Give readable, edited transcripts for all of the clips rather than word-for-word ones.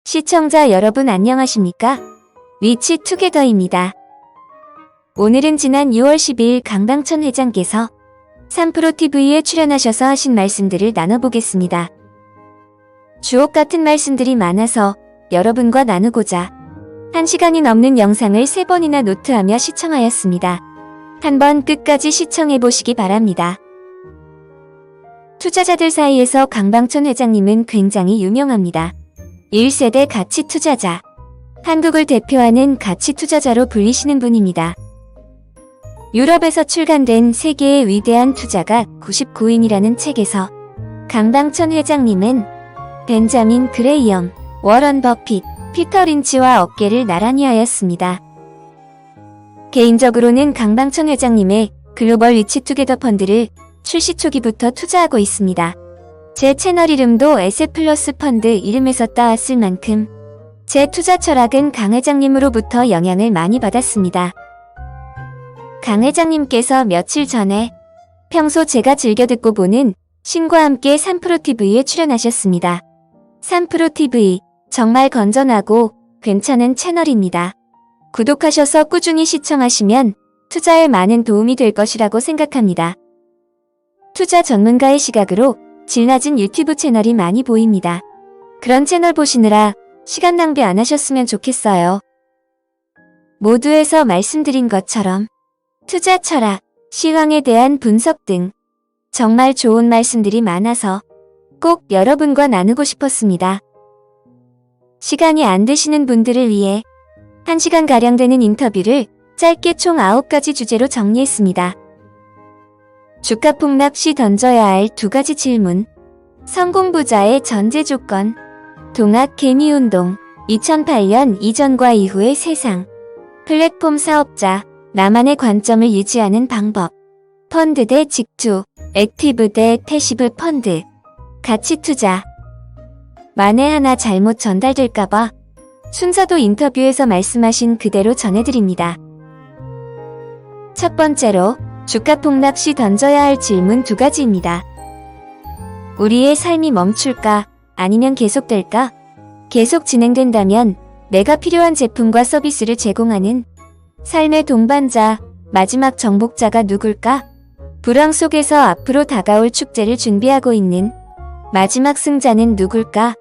시청자 여러분 안녕하십니까? 위치투게더입니다. 오늘은 지난 6월 10일 강방천 회장께서 3프로TV에 출연하셔서 하신 말씀들을 나눠보겠습니다. 주옥 같은 말씀들이 많아서 여러분과 나누고자 1시간이 넘는 영상을 3번이나 노트하며 시청하였습니다. 한번 끝까지 시청해보시기 바랍니다. 투자자들 사이에서 강방천 회장님은 굉장히 유명합니다. 1세대 가치 투자자, 한국을 대표하는 가치 투자자로 불리시는 분입니다. 유럽에서 출간된 세계의 위대한 투자가 99인이라는 책에서 강방천 회장님은 벤자민 그레이엄, 워런 버핏, 피터 린치와 어깨를 나란히 하였습니다. 개인적으로는 강방천 회장님의 글로벌 위치투게더 펀드를 출시 초기부터 투자하고 있습니다. 제 채널 이름도 에셋플러스 펀드 이름에서 따왔을 만큼 제 투자 철학은 강 회장님으로부터 영향을 많이 받았습니다. 강 회장님께서 며칠 전에 평소 제가 즐겨 듣고 보는 신과 함께 3프로TV에 출연하셨습니다. 3프로TV 정말 건전하고 괜찮은 채널입니다. 구독하셔서 꾸준히 시청하시면 투자에 많은 도움이 될 것이라고 생각합니다. 투자 전문가의 시각으로 질 낮은 유튜브 채널이 많이 보입니다. 그런 채널 보시느라 시간 낭비 안 하셨으면 좋겠어요. 모두에서 말씀드린 것처럼 투자 철학, 시황에 대한 분석 등 정말 좋은 말씀들이 많아서 꼭 여러분과 나누고 싶었습니다. 시간이 안 되시는 분들을 위해 1시간가량 되는 인터뷰를 짧게 총 9가지 주제로 정리했습니다. 주가 폭락 시 던져야 할 2가지 질문, 성공부자의 전제 조건, 동학 개미운동, 2008년 이전과 이후의 세상, 플랫폼 사업자, 나만의 관점을 유지하는 방법, 펀드 대 직투, 액티브 대 패시브 펀드, 가치투자. 만에 하나 잘못 전달될까봐 순서도 인터뷰에서 말씀하신 그대로 전해드립니다. 첫 번째로 주가 폭락 시 던져야 할 질문 2가지입니다. 우리의 삶이 멈출까? 아니면 계속될까? 계속 진행된다면 내가 필요한 제품과 서비스를 제공하는 삶의 동반자, 마지막 정복자가 누굴까? 불황 속에서 앞으로 다가올 축제를 준비하고 있는 마지막 승자는 누굴까?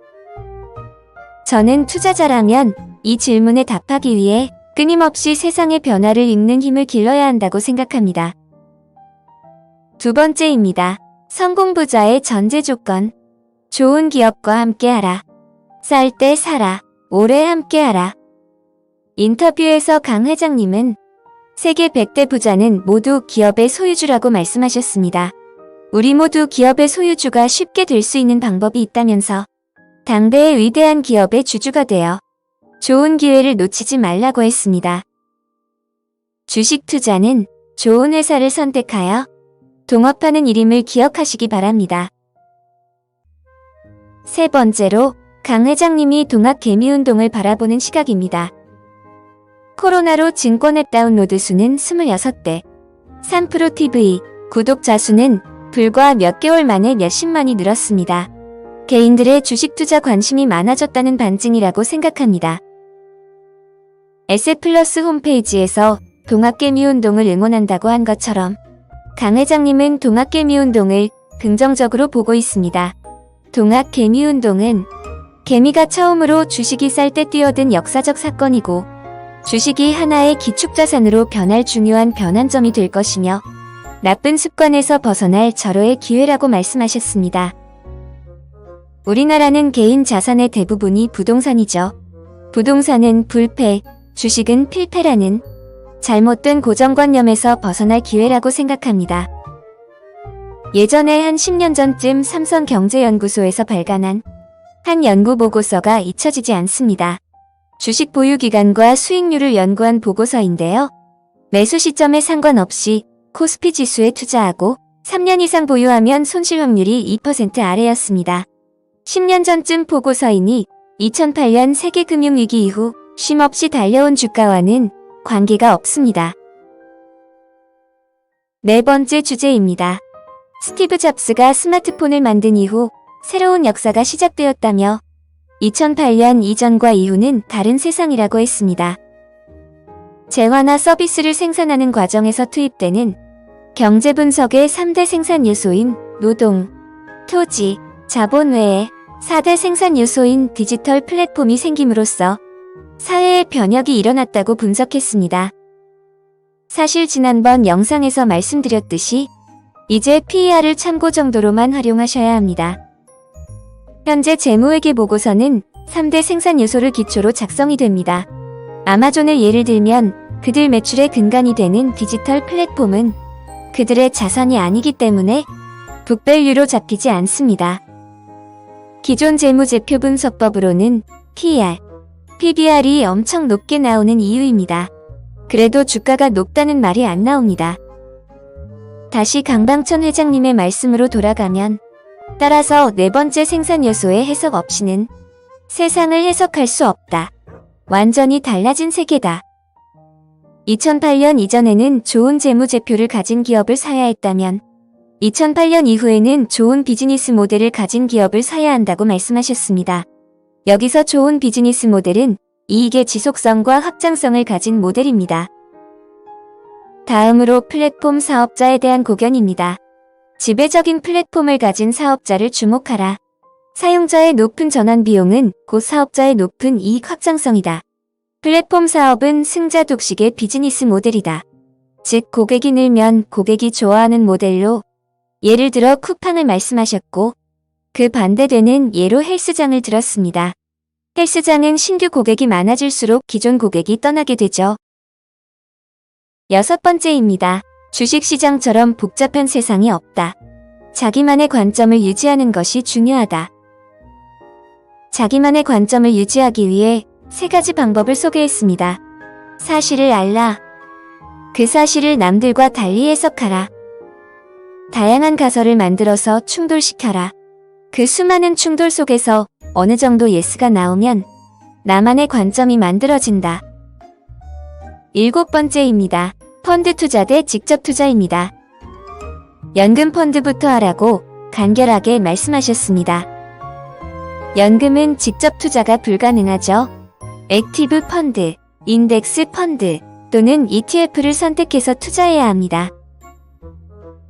저는 투자자라면 이 질문에 답하기 위해 끊임없이 세상의 변화를 읽는 힘을 길러야 한다고 생각합니다. 두 번째입니다. 성공부자의 전제 조건. 좋은 기업과 함께하라. 쌀 때 사라. 오래 함께하라. 인터뷰에서 강 회장님은 세계 100대 부자는 모두 기업의 소유주라고 말씀하셨습니다. 우리 모두 기업의 소유주가 쉽게 될 수 있는 방법이 있다면서 당대의 위대한 기업의 주주가 되어 좋은 기회를 놓치지 말라고 했습니다. 주식 투자는 좋은 회사를 선택하여 동업하는 일임을 기억하시기 바랍니다. 세 번째로 강 회장님이 동학 개미운동을 바라보는 시각입니다. 코로나로 증권 앱 다운로드 수는 26대, 3프로TV 구독자 수는 불과 몇 개월 만에 몇십만이 늘었습니다. 개인들의 주식 투자 관심이 많아졌다는 반증이라고 생각합니다. 에셋플러스 홈페이지에서 동학개미운동을 응원한다고 한 것처럼 강 회장님은 동학개미운동을 긍정적으로 보고 있습니다. 동학개미운동은 개미가 처음으로 주식이 쌀 때 뛰어든 역사적 사건이고 주식이 하나의 기축자산으로 변할 중요한 변환점이 될 것이며 나쁜 습관에서 벗어날 절호의 기회라고 말씀하셨습니다. 우리나라는 개인 자산의 대부분이 부동산이죠. 부동산은 불패, 주식은 필패라는 잘못된 고정관념에서 벗어날 기회라고 생각합니다. 예전에 한 10년 전쯤 삼성경제연구소에서 발간한 한 연구 보고서가 잊혀지지 않습니다. 주식 보유 기간과 수익률을 연구한 보고서인데요. 매수 시점에 상관없이 코스피 지수에 투자하고 3년 이상 보유하면 손실 확률이 2% 아래였습니다. 10년 전쯤 보고서이니 2008년 세계금융위기 이후 쉼없이 달려온 주가와는 관계가 없습니다. 네 번째 주제입니다. 스티브 잡스가 스마트폰을 만든 이후 새로운 역사가 시작되었다며 2008년 이전과 이후는 다른 세상이라고 했습니다. 재화나 서비스를 생산하는 과정에서 투입되는 경제 분석의 3대 생산 요소인 노동, 토지, 자본 외에 4대 생산 요소인 디지털 플랫폼이 생김으로써 사회의 변혁이 일어났다고 분석했습니다. 사실 지난번 영상에서 말씀드렸듯이 이제 PER을 참고 정도로만 활용하셔야 합니다. 현재 재무회계 보고서는 3대 생산 요소를 기초로 작성이 됩니다. 아마존을 예를 들면 그들 매출의 근간이 되는 디지털 플랫폼은 그들의 자산이 아니기 때문에 북밸류로 잡히지 않습니다. 기존 재무제표 분석법으로는 PER, PBR이 엄청 높게 나오는 이유입니다. 그래도 주가가 높다는 말이 안 나옵니다. 다시 강방천 회장님의 말씀으로 돌아가면 따라서 네 번째 생산 요소의 해석 없이는 세상을 해석할 수 없다. 완전히 달라진 세계다. 2008년 이전에는 좋은 재무제표를 가진 기업을 사야 했다면 2008년 이후에는 좋은 비즈니스 모델을 가진 기업을 사야 한다고 말씀하셨습니다. 여기서 좋은 비즈니스 모델은 이익의 지속성과 확장성을 가진 모델입니다. 다음으로 플랫폼 사업자에 대한 고견입니다. 지배적인 플랫폼을 가진 사업자를 주목하라. 사용자의 높은 전환 비용은 곧 사업자의 높은 이익 확장성이다. 플랫폼 사업은 승자 독식의 비즈니스 모델이다. 즉 고객이 늘면 고객이 좋아하는 모델로 예를 들어 쿠팡을 말씀하셨고 그 반대되는 예로 헬스장을 들었습니다. 헬스장은 신규 고객이 많아질수록 기존 고객이 떠나게 되죠. 6번째입니다. 주식시장처럼 복잡한 세상이 없다. 자기만의 관점을 유지하는 것이 중요하다. 자기만의 관점을 유지하기 위해 3가지 방법을 소개했습니다. 사실을 알라. 그 사실을 남들과 달리 해석하라. 다양한 가설을 만들어서 충돌시켜라. 그 수많은 충돌 속에서 어느 정도 예스가 나오면 나만의 관점이 만들어진다. 7번째입니다. 펀드 투자 대 직접 투자입니다. 연금 펀드부터 하라고 간결하게 말씀하셨습니다. 연금은 직접 투자가 불가능하죠. 액티브 펀드, 인덱스 펀드 또는 ETF를 선택해서 투자해야 합니다.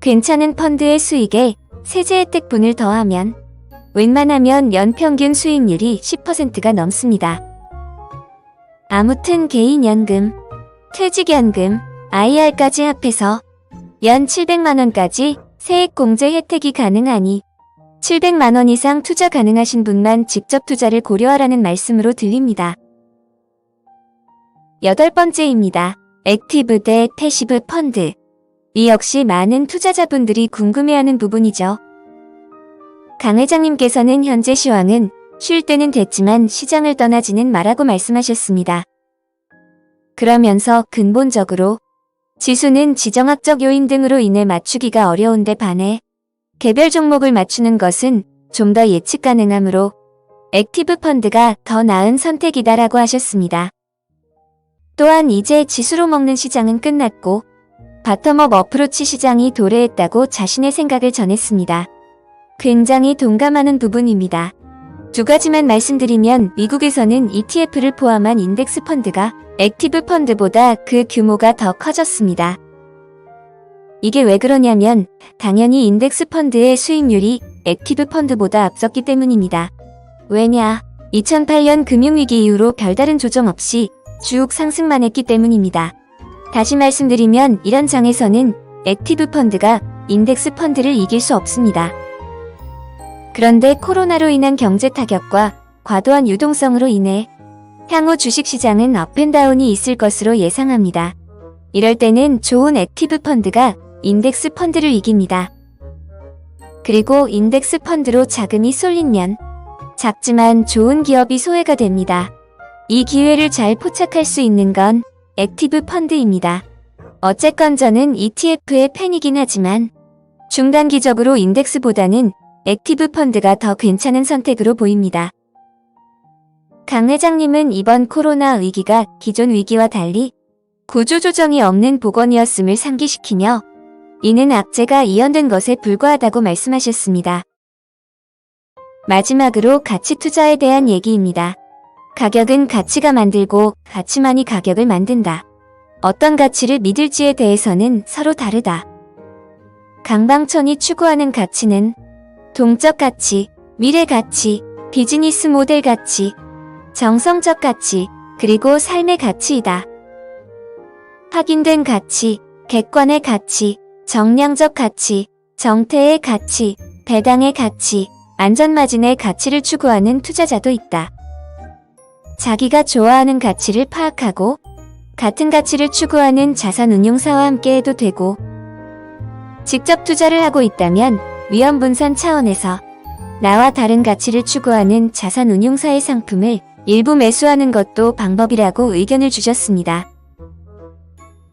괜찮은 펀드의 수익에 세제 혜택분을 더하면 웬만하면 연평균 수익률이 10%가 넘습니다. 아무튼 개인연금, 퇴직연금, IR까지 합해서 연 700만원까지 세액공제 혜택이 가능하니 700만원 이상 투자 가능하신 분만 직접 투자를 고려하라는 말씀으로 들립니다. 8번째입니다. 액티브 대 패시브 펀드. 이 역시 많은 투자자분들이 궁금해하는 부분이죠. 강 회장님께서는 현재 시황은 쉴 때는 됐지만 시장을 떠나지는 마라고 말씀하셨습니다. 그러면서 근본적으로 지수는 지정학적 요인 등으로 인해 맞추기가 어려운데 반해 개별 종목을 맞추는 것은 좀 더 예측 가능하므로 액티브 펀드가 더 나은 선택이다라고 하셨습니다. 또한 이제 지수로 먹는 시장은 끝났고 바텀업 어프로치 시장이 도래했다고 자신의 생각을 전했습니다. 굉장히 동감하는 부분입니다. 2가지만 말씀드리면 미국에서는 ETF를 포함한 인덱스 펀드가 액티브 펀드보다 그 규모가 더 커졌습니다. 이게 왜 그러냐면 당연히 인덱스 펀드의 수익률이 액티브 펀드보다 앞섰기 때문입니다. 왜냐? 2008년 금융위기 이후로 별다른 조정 없이 쭉 상승만 했기 때문입니다. 다시 말씀드리면 이런 장에서는 액티브 펀드가 인덱스 펀드를 이길 수 없습니다. 그런데 코로나로 인한 경제 타격과 과도한 유동성으로 인해 향후 주식시장은 업앤다운이 있을 것으로 예상합니다. 이럴 때는 좋은 액티브 펀드가 인덱스 펀드를 이깁니다. 그리고 인덱스 펀드로 자금이 쏠리면 작지만 좋은 기업이 소외가 됩니다. 이 기회를 잘 포착할 수 있는 건 액티브 펀드입니다. 어쨌건 저는 ETF의 팬이긴 하지만 중단기적으로 인덱스보다는 액티브 펀드가 더 괜찮은 선택으로 보입니다. 강 회장님은 이번 코로나 위기가 기존 위기와 달리 구조조정이 없는 복원이었음을 상기시키며 이는 악재가 이연된 것에 불과하다고 말씀하셨습니다. 마지막으로 가치 투자에 대한 얘기입니다. 가격은 가치가 만들고 가치만이 가격을 만든다. 어떤 가치를 믿을지에 대해서는 서로 다르다. 강방천이 추구하는 가치는 동적 가치, 미래 가치, 비즈니스 모델 가치, 정성적 가치, 그리고 삶의 가치이다. 확인된 가치, 객관의 가치, 정량적 가치, 정태의 가치, 배당의 가치, 안전마진의 가치를 추구하는 투자자도 있다. 자기가 좋아하는 가치를 파악하고 같은 가치를 추구하는 자산운용사와 함께 해도 되고, 직접 투자를 하고 있다면 위험분산 차원에서 나와 다른 가치를 추구하는 자산운용사의 상품을 일부 매수하는 것도 방법이라고 의견을 주셨습니다.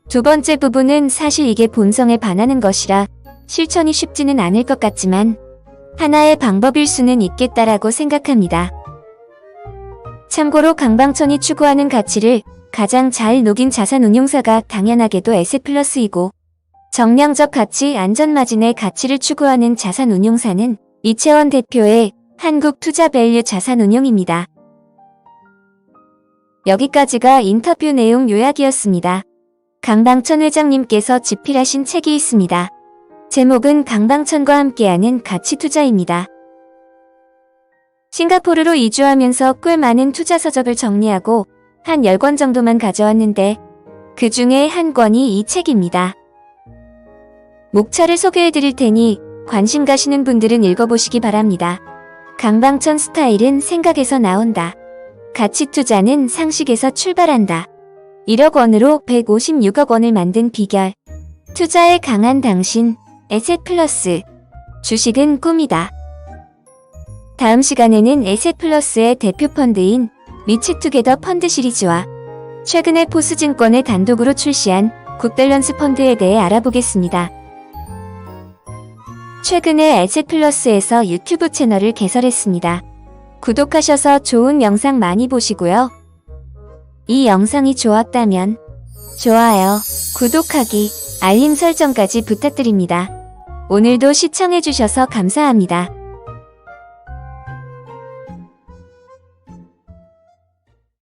두 번째 부분은 사실 이게 본성에 반하는 것이라 실천이 쉽지는 않을 것 같지만 하나의 방법일 수는 있겠다라고 생각합니다. 참고로 강방천이 추구하는 가치를 가장 잘 녹인 자산운용사가 당연하게도 에셋플러스이고, 정량적 가치, 안전마진의 가치를 추구하는 자산운용사는 이채원 대표의 한국투자밸류 자산운용입니다. 여기까지가 인터뷰 내용 요약이었습니다. 강방천 회장님께서 집필하신 책이 있습니다. 제목은 강방천과 함께하는 가치투자입니다. 싱가포르로 이주하면서 꽤 많은 투자 서적을 정리하고 한 10권 정도만 가져왔는데 그 중에 한 권이 이 책입니다. 목차를 소개해드릴 테니 관심 가시는 분들은 읽어보시기 바랍니다. 강방천 스타일은 생각에서 나온다. 가치 투자는 상식에서 출발한다. 1억 원으로 156억 원을 만든 비결. 투자에 강한 당신, 에셋플러스. 주식은 꿈이다. 다음 시간에는 에셋플러스의 대표 펀드인 리치투게더 펀드 시리즈와 최근에 포스증권에 단독으로 출시한 굿밸런스 펀드에 대해 알아보겠습니다. 최근에 에셋플러스에서 유튜브 채널을 개설했습니다. 구독하셔서 좋은 영상 많이 보시고요. 이 영상이 좋았다면 좋아요, 구독하기, 알림 설정까지 부탁드립니다. 오늘도 시청해주셔서 감사합니다.